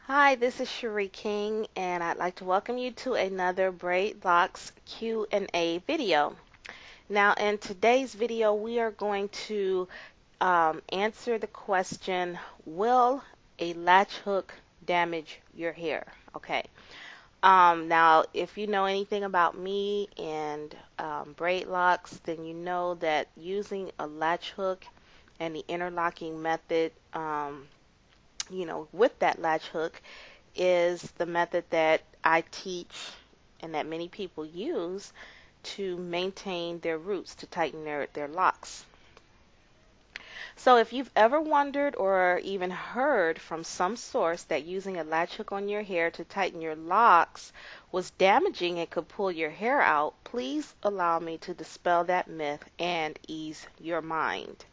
Hi, this is Cherie King, and I'd like to welcome you to another Braid Locks Q&A video. Now, in today's video, we are going to answer the question, will a latch hook damage your hair? Okay. Now, if you know anything about me and braid locks, then you know that using a latch hook and the interlocking method, with that latch hook is the method that I teach and that many people use to maintain their roots, to tighten their locks. So if you've ever wondered or even heard from some source that using a latch hook on your hair to tighten your locks was damaging and could pull your hair out, please allow me to dispel that myth and ease your mind.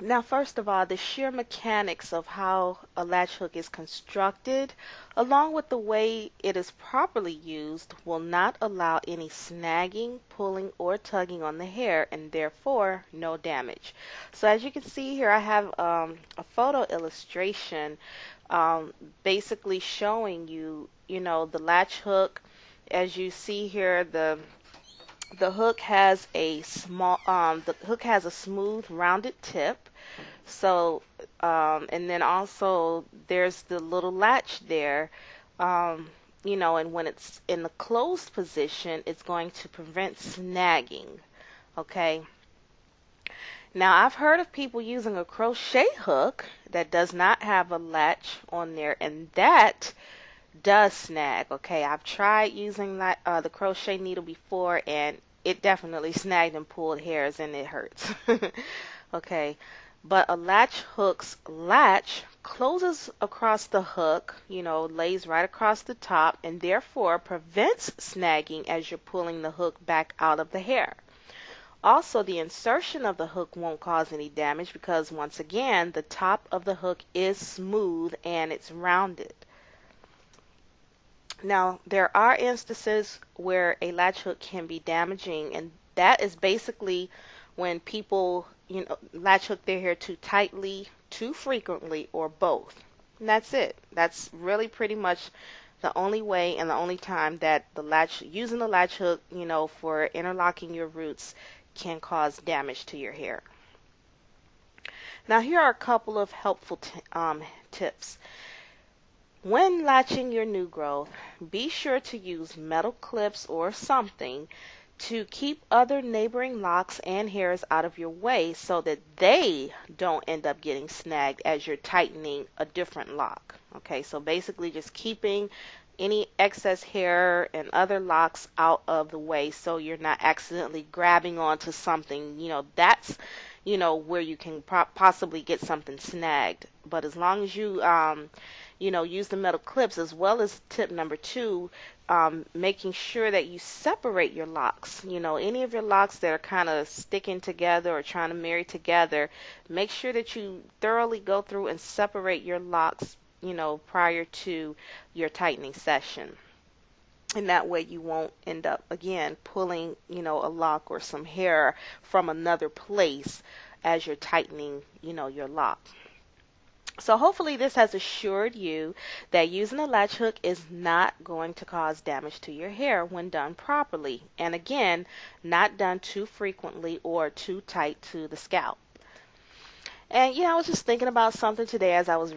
Now, first of all, the sheer mechanics of how a latch hook is constructed, along with the way it is properly used, will not allow any snagging, pulling, or tugging on the hair, and therefore no damage. So as you can see here, I have a photo illustration basically showing you, the latch hook. As you see here, the hook has a smooth rounded tip. So, and then also there's the little latch there, and when it's in the closed position, it's going to prevent snagging. Okay. Now, I've heard of people using a crochet hook that does not have a latch on there, and that does snag. Okay, I've tried using that the crochet needle before, and it definitely snagged and pulled hairs, and it hurts. Okay, but a latch hook's latch closes across the hook, lays right across the top, and therefore prevents snagging as you're pulling the hook back out of the hair. Also, the insertion of the hook won't cause any damage because, once again, the top of the hook is smooth and it's rounded. Now, there are instances where a latch hook can be damaging, and that is basically when people, latch hook their hair too tightly, too frequently, or both. And that's it. That's really pretty much the only way and the only time that using the latch hook, for interlocking your roots can cause damage to your hair. Now, here are a couple of helpful tips. When latching your new growth, be sure to use metal clips or something to keep other neighboring locks and hairs out of your way so that they don't end up getting snagged as you're tightening a different lock. Okay, so basically just keeping any excess hair and other locks out of the way so you're not accidentally grabbing onto something. That's where you can possibly get something snagged. But as long as you use the metal clips, as well as tip number 2, making sure that you separate your locks. Any of your locks that are kind of sticking together or trying to marry together, make sure that you thoroughly go through and separate your locks, prior to your tightening session. And that way you won't end up, again, pulling, a lock or some hair from another place as you're tightening, your lock. So hopefully this has assured you that using a latch hook is not going to cause damage to your hair when done properly. And again, not done too frequently or too tight to the scalp. And I was just thinking about something today as I was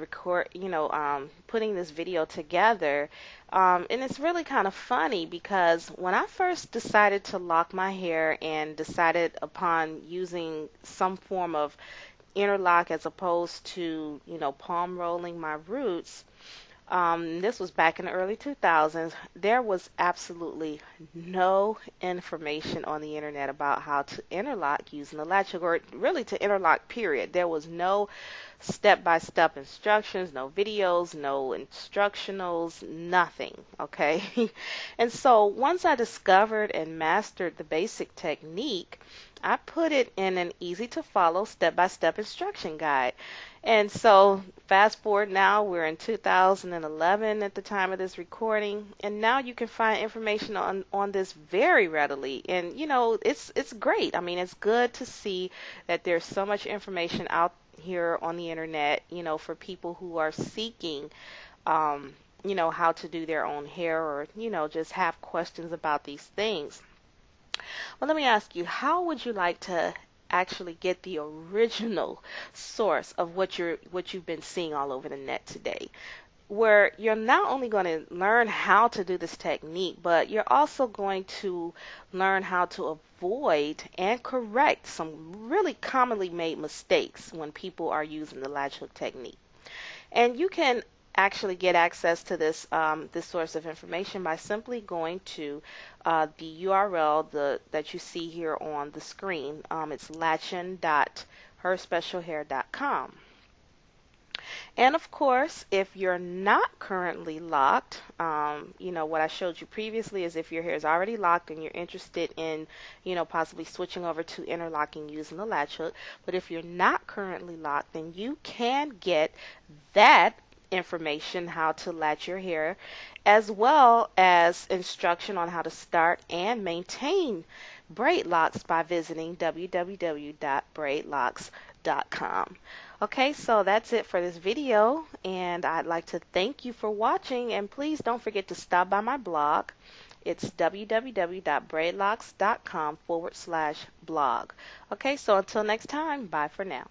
putting this video together. And it's really kind of funny because when I first decided to lock my hair and decided upon using some form of interlock as opposed to, palm rolling my roots, this was back in the early 2000s. There was absolutely no information on the internet about how to interlock using the latch hook, or really to interlock, period. There was no step-by-step instructions, no videos, no instructionals, nothing, okay? And so once I discovered and mastered the basic technique, I put it in an easy-to-follow step-by-step instruction guide. And so fast forward now, we're in 2011 at the time of this recording, and now you can find information on this very readily. And it's great. I mean, it's good to see that there's so much information out here on the internet, for people who are seeking, um, how to do their own hair, or, just have questions about these things. Well, let me ask you, how would you like to actually get the original source of what you've been seeing all over the net today? Where you're not only going to learn how to do this technique, but you're also going to learn how to avoid and correct some really commonly made mistakes when people are using the latch hook technique. And you can actually get access to this source of information by simply going to the URL that you see here on the screen. It's latchin.herspecialhair.com. And of course, if you're not currently locked, what I showed you previously is if your hair is already locked and you're interested in, possibly switching over to interlocking using the latch hook. But if you're not currently locked, then you can get that information, how to latch your hair, as well as instruction on how to start and maintain braid locks by visiting www.braidlocks.com. Okay, so that's it for this video, and I'd like to thank you for watching, and please don't forget to stop by my blog. It's www.braidlocks.com/blog. Okay, so until next time, bye for now.